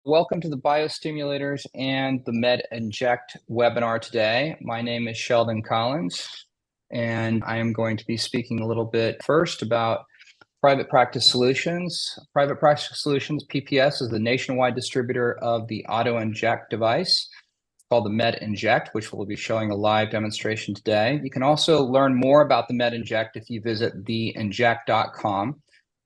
Welcome to the Biostimulators and the MedInjecT webinar today. My name is Sheldon Collins, and I am going to be speaking a little bit first about Private Practice Solutions. Private Practice Solutions, PPS, is the nationwide distributor of the auto-inject device called the MedInjecT, which we'll be showing a live demonstration today. You can also learn more about the MedInjecT if you visit theinject.com.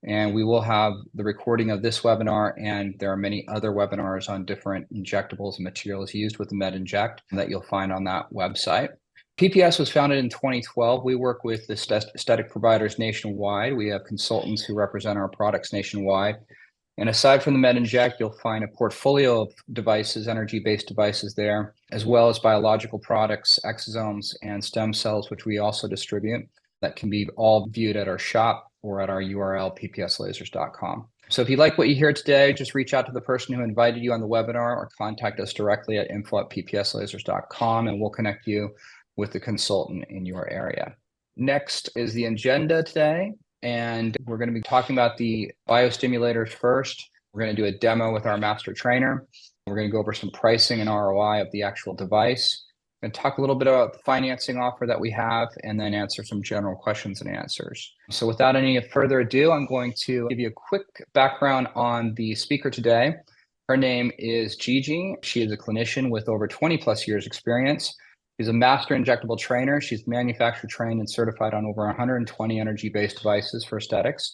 And we will have the recording of this webinar, and there are many other webinars on different injectables and materials used with the MedInjecT that you'll find on that website. PPS was founded in 2012. We work with aesthetic providers nationwide. We have consultants who represent our products nationwide. And aside from the MedInjecT, you'll find a portfolio of devices, energy-based devices there, as well as biological products, exosomes, and stem cells, which we also distribute, that can be all viewed at our shop or at our URL, ppslasers.com. So if you like what you hear today, just reach out to the person who invited you on the webinar or contact us directly at info@ppslasers.com, and we'll connect you with the consultant in your area. Next is the agenda today, and we're going to be talking about the biostimulators first. We're going to do a demo with our master trainer. We're going to go over some pricing and ROI of the actual device. And talk a little bit about the financing offer that we have, and then answer some general questions and answers. So without any further ado, I'm going to give you a quick background on the speaker today. Her name is Gigi. She is a clinician with over 20 plus years experience. She's a master injectable trainer. She's manufacturer trained and certified on over 120 energy-based devices for aesthetics.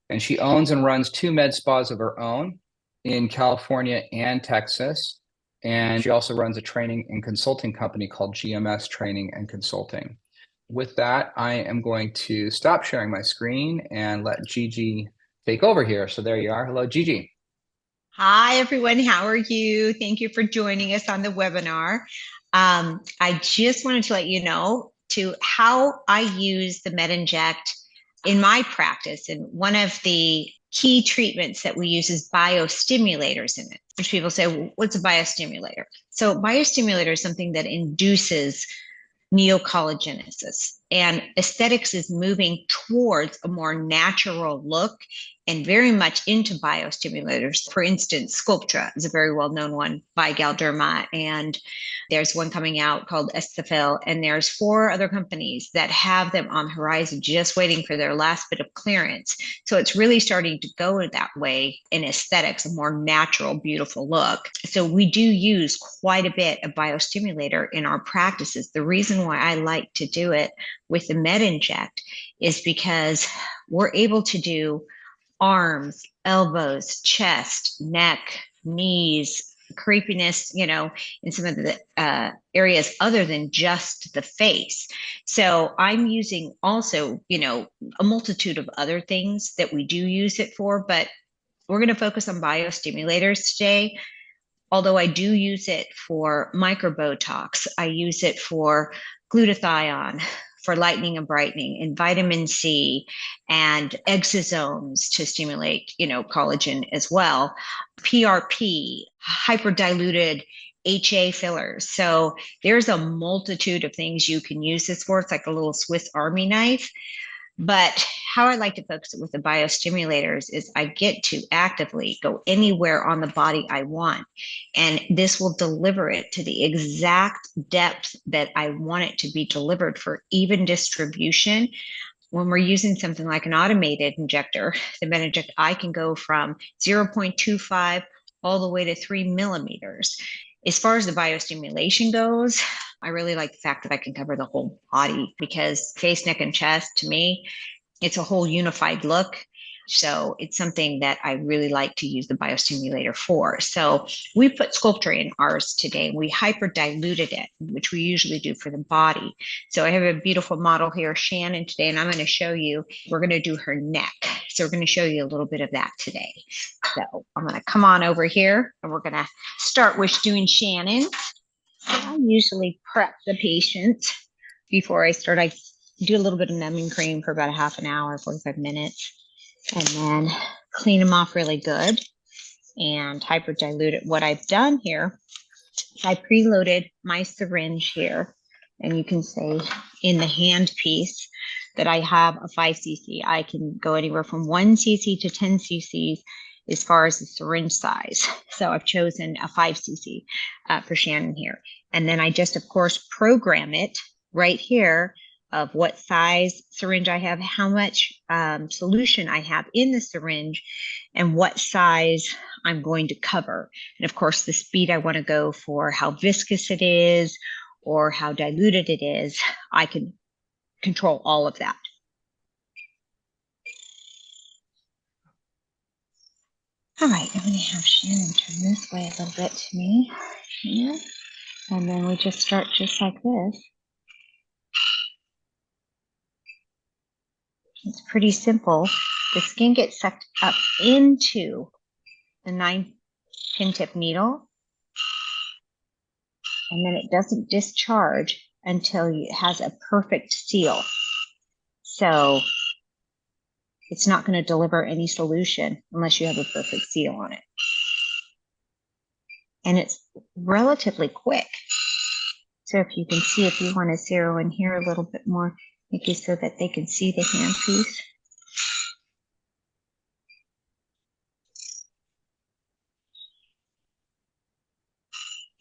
And she owns and runs 2 med spas of her own in California and Texas. And she also runs a training and consulting company called GMS Training and Consulting. With that, I am going to stop sharing my screen and let Gigi take over here. So there you are. Hello, Gigi. Hi, everyone. How are you? Thank you for joining us on the webinar. I just wanted to let you know how I use the MedInjecT in my practice. And one of the key treatments that we use is biostimulators in it, which people say, well, what's a biostimulator? So biostimulator is something that induces neocollagenesis, and aesthetics is moving towards a more natural look and very much into biostimulators. For instance, Sculptra is a very well-known one by Galderma, and there's one coming out called Aesthefill, and there's 4 other companies that have them on the horizon just waiting for their last bit of clearance. So it's really starting to go that way in aesthetics, a more natural, beautiful look. So we do use quite a bit of biostimulator in our practices. The reason why I like to do it with the MedInjecT is because we're able to do arms, elbows, chest, neck, knees, crepiness, in some of the areas other than just the face. So I'm using also, a multitude of other things that we do use it for, but we're going to focus on biostimulators today. Although I do use it for micro-Botox, I use it for glutathione, for lightening and brightening, and vitamin C, and exosomes to stimulate, collagen as well. PRP, hyper-diluted HA fillers. So there's a multitude of things you can use this for. It's like a little Swiss Army knife. But how I like to focus it with the biostimulators is I get to actively go anywhere on the body I want. And this will deliver it to the exact depth that I want it to be delivered for even distribution. When we're using something like an automated injector, the MedInjecT, I can go from 0.25 all the way to 3 millimeters. As far as the biostimulation goes, I really like the fact that I can cover the whole body, because face, neck, and chest, to me, it's a whole unified look. So it's something that I really like to use the biostimulator for. So we put Sculptra in ours today. We hyper diluted it, which we usually do for the body. So I have a beautiful model here, Shannon, today, and I'm going to show you, we're going to do her neck. So we're going to show you a little bit of that today. So I'm going to come on over here, and we're going to start with doing Shannon. So I usually prep the patient before I start. I do a little bit of numbing cream for about a half an hour, 45 minutes. And then clean them off really good and hyper dilute it. What I've done here, I preloaded my syringe here, and you can say in the hand piece that I have a 5 cc. I can go anywhere from 1 cc to 10 cc's as far as the syringe size. So I've chosen a 5 cc for Shannon here. And then I just, of course, program it right here of what size syringe I have, how much solution I have in the syringe, and what size I'm going to cover. And of course, the speed I want to go for, how viscous it is, or how diluted it is. I can control all of that. All right, I'm going to have Shannon turn this way a little bit to me here. And then we just start just like this. It's pretty simple. The skin gets sucked up into the 9-pin tip needle, and then it doesn't discharge until it has a perfect seal. So it's not going to deliver any solution unless you have a perfect seal on it. And it's relatively quick. So if you can see, if you want to zero in here a little bit more, make it so that they can see the handpiece.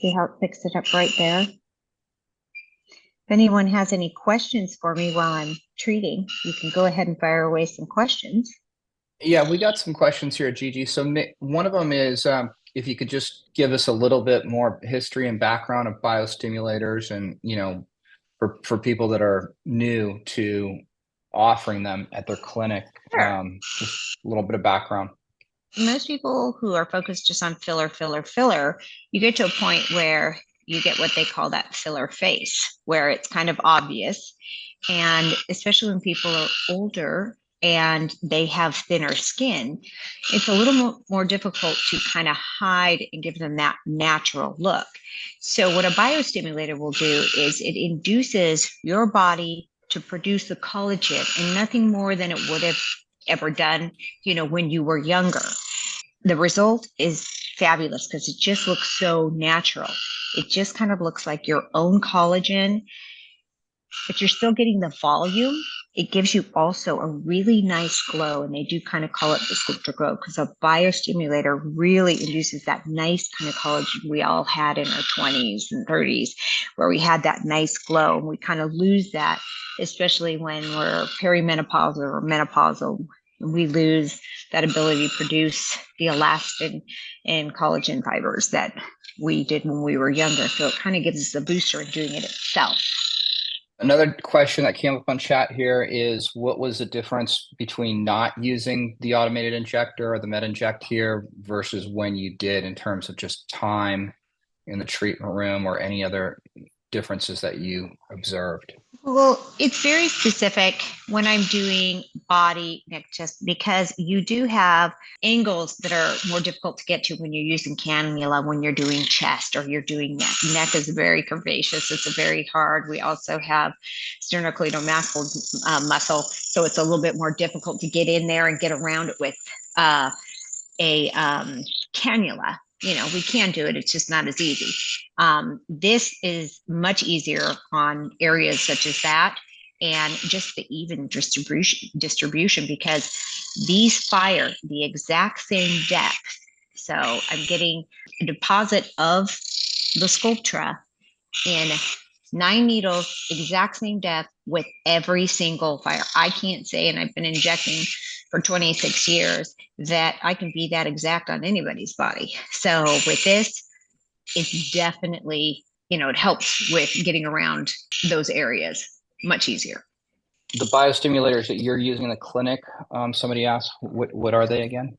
See how it picks it up right there? If anyone has any questions for me while I'm treating, you can go ahead and fire away some questions. Yeah, we got some questions here, Gigi. So one of them is if you could just give us a little bit more history and background of biostimulators, and for people that are new to offering them at their clinic, Sure. just a little bit of background. Most people who are focused just on filler, you get to a point where you get what they call that filler face, where it's kind of obvious. And especially when people are older and they have thinner skin, it's a little more difficult to kind of hide and give them that natural look. So what a biostimulator will do is it induces your body to produce the collagen, and nothing more than it would have ever done, when you were younger. The result is fabulous because it just looks so natural. It just kind of looks like your own collagen, but you're still getting the volume. It gives you also a really nice glow, and they do kind of call it the Sculptra glow because a biostimulator really induces that nice kind of collagen we all had in our 20s and 30s, where we had that nice glow, and we kind of lose that, especially when we're perimenopausal or menopausal. We lose that ability to produce the elastin and collagen fibers that we did when we were younger. So it kind of gives us a booster in doing it itself. Another question that came up on chat here is, what was the difference between not using the automated injector or the MedInject here versus when you did, in terms of just time in the treatment room or any other differences that you observed? Well, it's very specific when I'm doing body, neck, chest, because you do have angles that are more difficult to get to when you're using cannula, when you're doing chest or you're doing neck. Neck is very curvaceous. It's a very hard. We also have sternocleidomastoid muscle, so it's a little bit more difficult to get in there and get around it with a cannula. We can do it. It's just not as easy. This is much easier on areas such as that, and just the even distribution because these fire the exact same depth. So I'm getting a deposit of the Sculptra in 9 needles, exact same depth with every single fire. I can't say, and I've been injecting for 26 years, that I can be that exact on anybody's body. So with this, it's definitely, it helps with getting around those areas much easier. The biostimulators that you're using in the clinic, somebody asked, what are they again?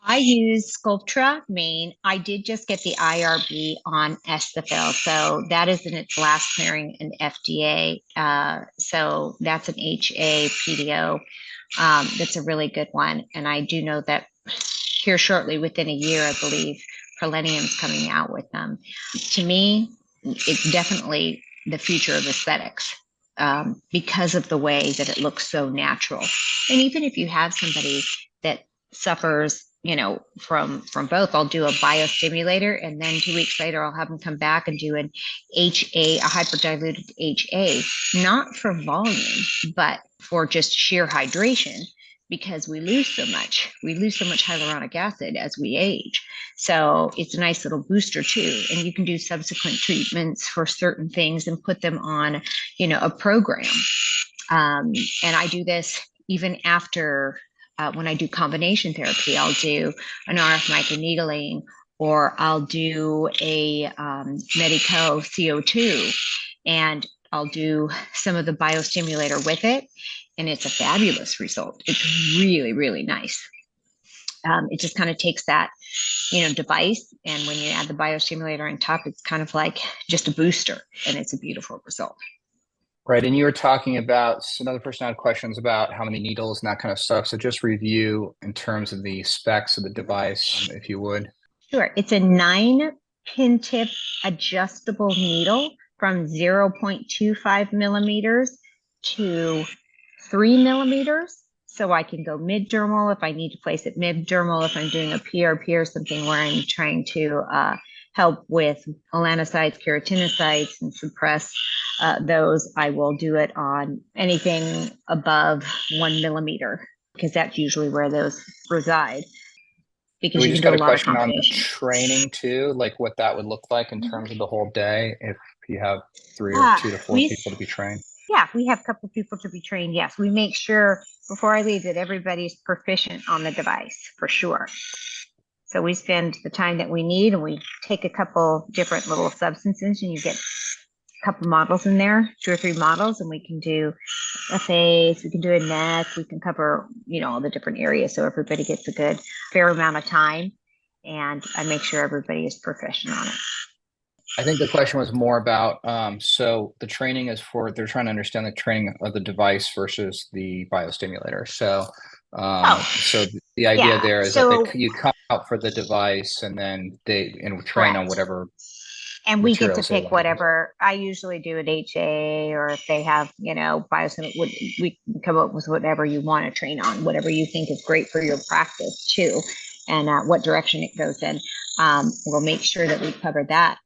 I use Sculptra Main. I did just get the IRB on Aesthefill, so that is in its last clearing in FDA. So that's an HA PDO. That's a really good one, and I do know that here shortly, within a year, I believe, Prelenium's coming out with them. To me, it's definitely the future of aesthetics because of the way that it looks so natural. And even if you have somebody that suffers, from both, I'll do a biostimulator, and then 2 weeks later, I'll have them come back and do an HA, a hyperdiluted HA, not for volume, but for just sheer hydration. because we lose so much. We lose so much hyaluronic acid as we age. So it's a nice little booster too. And you can do subsequent treatments for certain things and put them on, a program. And I do this even after when I do combination therapy. I'll do an RF microneedling, or I'll do a Medico CO2, and I'll do some of the biostimulator with it. And it's a fabulous result. It's really, really nice. It just kind of takes that, device. And when you add the biostimulator on top, it's kind of like just a booster, and it's a beautiful result. Right. And you were talking about, another person had questions about how many needles and that kind of stuff. So just review in terms of the specs of the device, if you would. Sure. It's a 9-pin tip adjustable needle from 0.25 millimeters to 3 millimeters. So I can go mid-dermal if I need to place it mid-dermal, if I'm doing a PRP or something where I'm trying to help with melanocytes, keratinocytes, and suppress those. I will do it on anything above 1 millimeter, because that's usually where those reside. Because We you just can got do a a lot of question on the combination. training too, like what that would look like in terms of the whole day if you have 3 or 2 to 4 people to be trained. Yeah, we have a couple of people to be trained. Yes, we make sure before I leave that everybody's proficient on the device for sure. So we spend the time that we need, and we take a couple different little substances, and you get a couple models in there, 2 or 3 models, and we can do a face, we can do a neck, we can cover, all the different areas. So everybody gets a good fair amount of time, and I make sure everybody is proficient on it. I think the question was more about, so the training is they're trying to understand the training of the device versus the biostimulator. So, so the idea there is that you come out for the device and then they train on whatever. And we get to pick whatever. I usually do an HA, or if they have, biostimulator, we can come up with whatever you want to train on, whatever you think is great for your practice too, and what direction it goes in. We'll make sure that we cover that,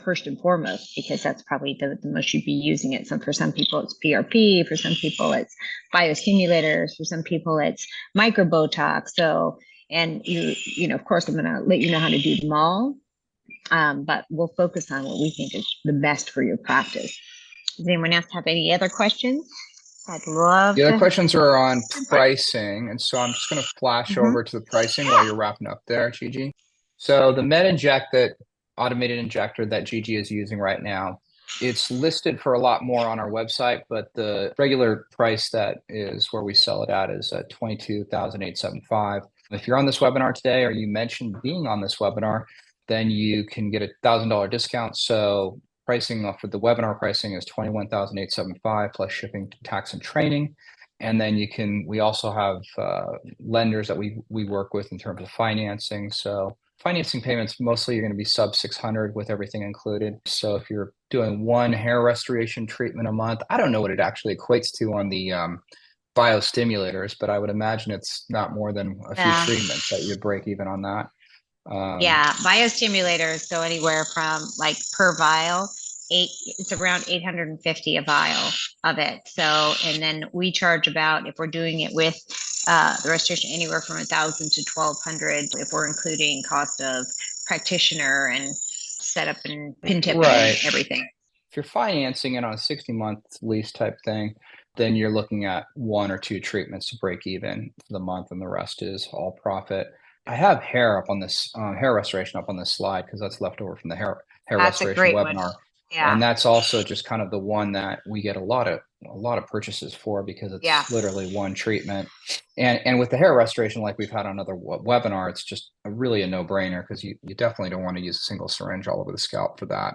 first and foremost, because that's probably the most you'd be using it. So for some people it's PRP, for some people it's biostimulators, for some people it's micro Botox. So, and of course, I'm going to let you know how to do them all. But we'll focus on what we think is the best for your practice. Does anyone else have any other questions? I'd love The other questions are on pricing. And so I'm just going to flash over to the pricing while you're wrapping up there, Gigi. So the MedInject, that automated injector that Gigi is using right now, it's listed for a lot more on our website, but the regular price that is where we sell it at is at $22,875. If you're on this webinar today, or you mentioned being on this webinar, then you can get a $1,000 discount. So pricing for the webinar pricing is $21,875 plus shipping, tax, and training. And then we also have lenders that we work with in terms of financing. So financing payments, mostly you're going to be sub 600 with everything included. So if you're doing one hair restoration treatment a month, I don't know what it actually equates to on the biostimulators, but I would imagine it's not more than a few treatments that you'd break even on that. Biostimulators go anywhere from, like, per vial, it's around 850 a vial of it. So, and then we charge about, if we're doing it with the restoration, anywhere from 1,000 to 1,200 if we're including cost of practitioner and setup and pin tip and everything. If you're financing it on a 60-month lease type thing, then you're looking at 1 or 2 treatments to break even for the month, and the rest is all profit. I have hair up on this hair restoration up on this slide because that's left over from the hair restoration webinar. Yeah. And that's also just kind of the one that we get a lot of purchases for, because it's literally one treatment. And with the hair restoration, like we've had on another webinar, it's just really a no-brainer, because you definitely don't want to use a single syringe all over the scalp for that.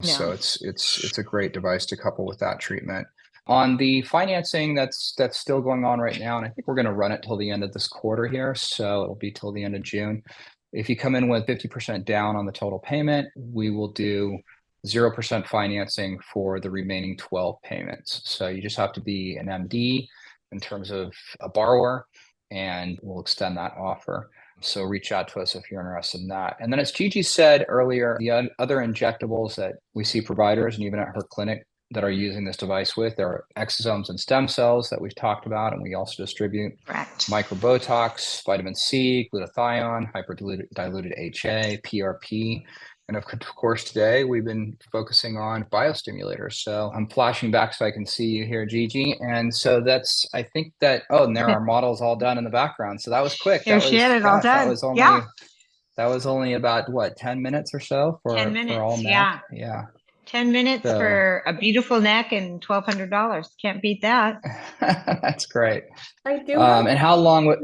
No. So it's a great device to couple with that treatment. On the financing, that's still going on right now, and I think we're going to run it till the end of this quarter here, so it'll be till the end of June. If you come in with 50% down on the total payment, we will do 0% financing for the remaining 12 payments. So you just have to be an MD in terms of a borrower, and we'll extend that offer. So reach out to us if you're interested in that. And then, as Gigi said earlier, the other injectables that we see providers, and even at her clinic, that are using this device with. There are exosomes and stem cells that we've talked about, and we also distribute Correct. microbotox, vitamin C, glutathione, diluted HA, PRP. And of course, today we've been focusing on biostimulators. So I'm flashing back so I can see you here, Gigi. And so that's, I think that, oh, and there are models all done in the background. So that was quick. There she had it all done. That was only about what, 10 minutes or so 10 for minutes, all neck? Yeah. 10 minutes So, for a beautiful neck and $1,200. Can't beat that. that's great. I do. And how long would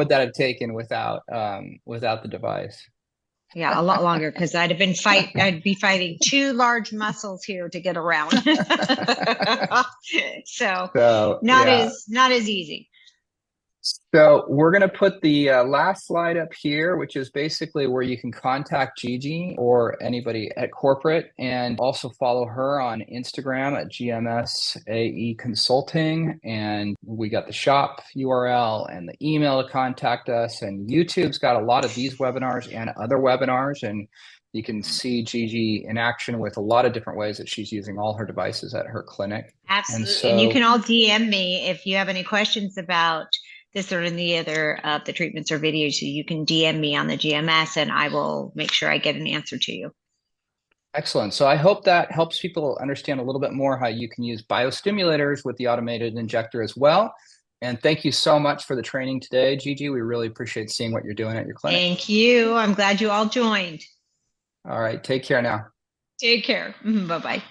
that have taken without the device? Yeah, a lot longer, because I'd be fighting two large muscles here to get around. So not as easy. So we're going to put the last slide up here, which is basically where you can contact Gigi or anybody at corporate, and also follow her on Instagram at GMSAE Consulting. And we got the shop URL and the email to contact us. And YouTube's got a lot of these webinars and other webinars. And you can see Gigi in action with a lot of different ways that she's using all her devices at her clinic. Absolutely. And you can all DM me if you have any questions about this or any other of the treatments or videos. So you can DM me on the GMS and I will make sure I get an answer to you. Excellent. So I hope that helps people understand a little bit more how you can use biostimulators with the automated injector as well. And thank you so much for the training today, Gigi. We really appreciate seeing what you're doing at your clinic. Thank you. I'm glad you all joined. All right. Take care now. Take care. Bye-bye.